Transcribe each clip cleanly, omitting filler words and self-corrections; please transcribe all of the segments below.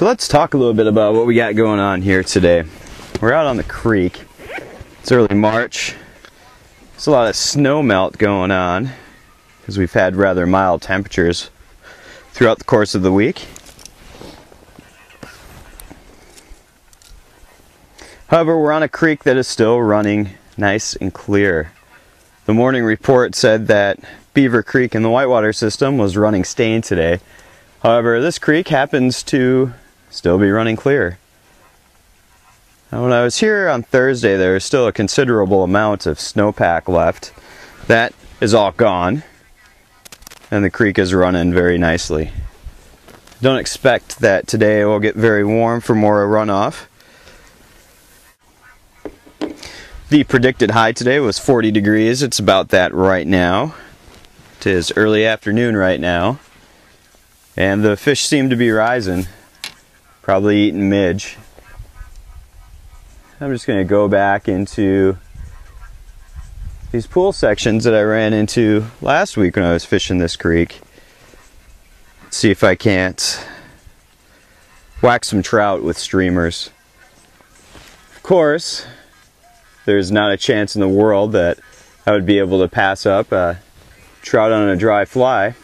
So let's talk a little bit about what we got going on here today. We're out on the creek. It's early March. There's a lot of snow melt going on because we've had rather mild temperatures throughout the course of the week. However, we're on a creek that is still running nice and clear. The morning report said that Beaver Creek in the Whitewater system was running stained today. However, this creek happens to still be running clear. Now, when I was here on Thursday, there was still a considerable amount of snowpack left. That is all gone, and the creek is running very nicely. Don't expect that today it will get very warm for more runoff. The predicted high today was 40 degrees. It's about that right now. It is early afternoon right now, and the fish seem to be rising, probably eating midge. I'm just going to go back into these pool sections that I ran into last week when I was fishing this creek. See if I can't whack some trout with streamers. Of course, there's not a chance in the world that I would be able to pass up a trout on a dry fly.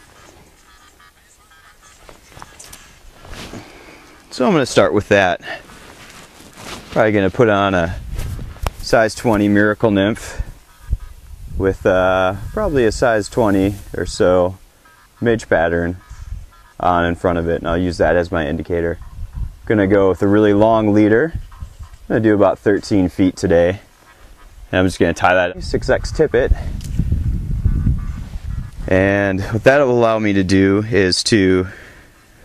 So I'm going to start with that. Probably going to put on a size 20 Miracle Nymph with probably a size 20 or so midge pattern on in front of it, and I'll use that as my indicator. I'm going to go with a really long leader. I'm going to do about 13 feet today. And I'm just going to tie that 6X tippet. And what that will allow me to do is to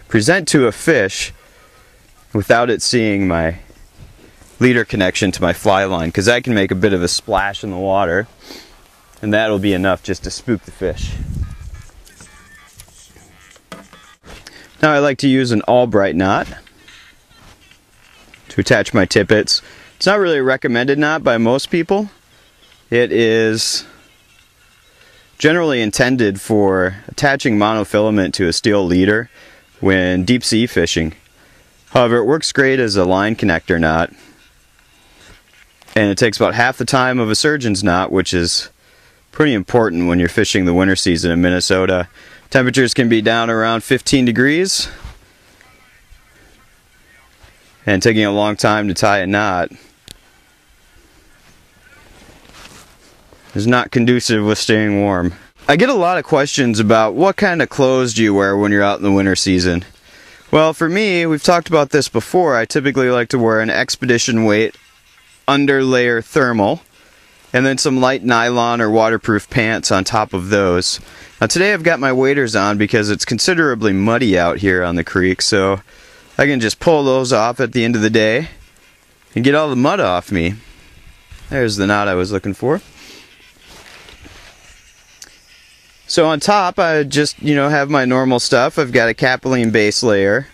present to a fish without it seeing my leader connection to my fly line, because I can make a bit of a splash in the water, and that'll be enough just to spook the fish. Now I like to use an Albright knot to attach my tippets. It's not really a recommended knot by most people. It is generally intended for attaching monofilament to a steel leader when deep sea fishing. However, it works great as a line connector knot, and it takes about half the time of a surgeon's knot, which is pretty important when you're fishing the winter season in Minnesota. Temperatures can be down around 15 degrees, and taking a long time to tie a knot is not conducive with staying warm. I get a lot of questions about what kind of clothes do you wear when you're out in the winter season. Well, for me, we've talked about this before, I typically like to wear an expedition weight underlayer thermal, and then some light nylon or waterproof pants on top of those. Now today I've got my waders on because it's considerably muddy out here on the creek, so I can just pull those off at the end of the day and get all the mud off me. There's the knot I was looking for. So on top, I just, have my normal stuff. I've got a capilene base layer.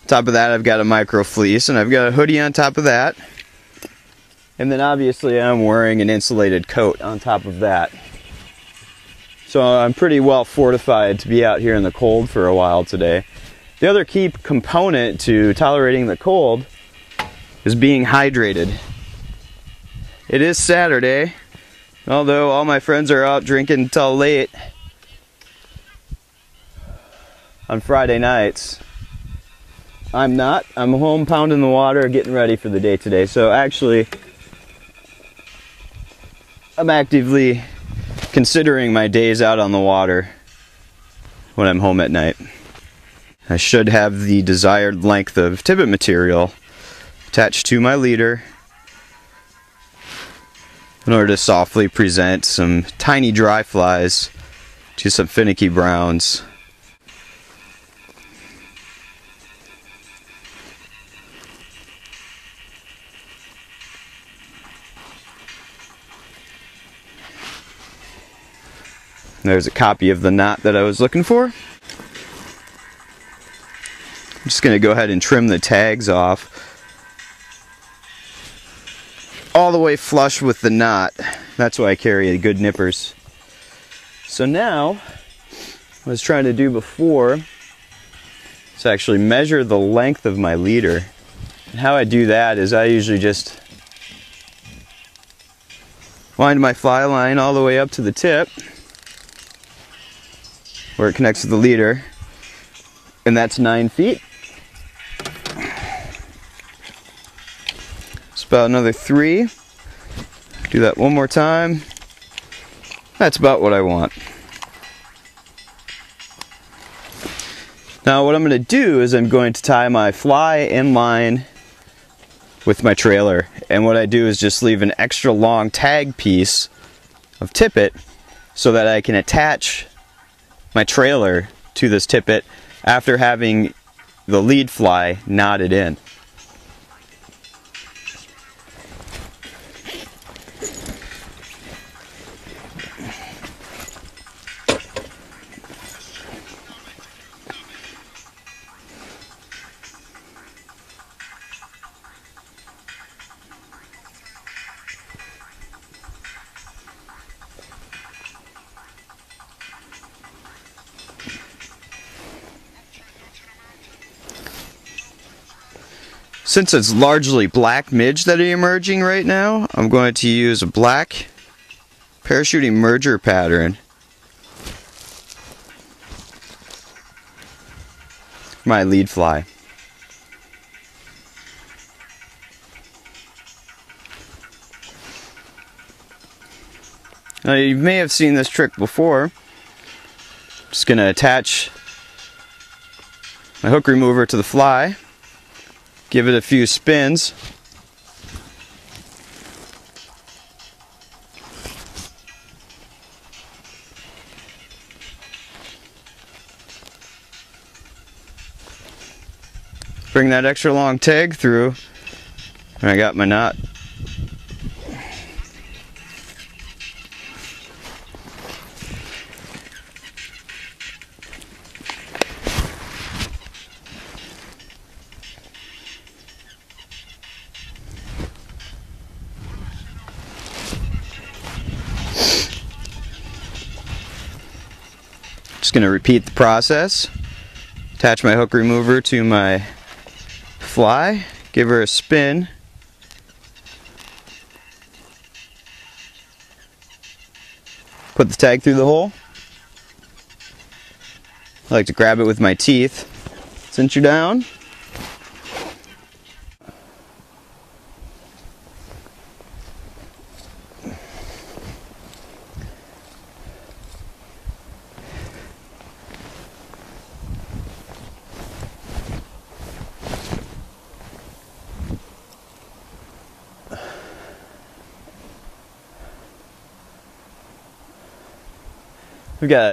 On top of that, I've got a micro fleece, and I've got a hoodie on top of that. And then obviously I'm wearing an insulated coat on top of that. So I'm pretty well fortified to be out here in the cold for a while today. The other key component to tolerating the cold is being hydrated. It is Saturday, although all my friends are out drinking until late on Friday nights. I'm not. I'm home pounding the water, getting ready for the day today. So actually, I'm actively considering my days out on the water when I'm home at night. I should have the desired length of tippet material attached to my leader in order to softly present some tiny dry flies to some finicky browns. There's a copy of the knot that I was looking for. I'm just going to go ahead and trim the tags off all the way flush with the knot. That's why I carry good nippers. So now, what I was trying to do before is is actually measure the length of my leader. And how I do that is I usually just wind my fly line all the way up to the tip where it connects to the leader, and that's 9 feet. It's about another 3. Do that one more time. That's about what I want. Now what I'm going to do is I'm going to tie my fly in line with my trailer, and what I do is just leave an extra long tag piece of tippet so that I can attach my trailer to this tippet after having the lead fly knotted in. Since it's largely black midge that are emerging right now, I'm going to use a black parachuting merger pattern for my lead fly. Now you may have seen this trick before. Just going to attach my hook remover to the fly. Give it a few spins. Bring that extra long tag through, and I got my knot. Just going to repeat the process. Attach my hook remover to my fly, give her a spin, put the tag through the hole. I like to grab it with my teeth, cinch her down. We've got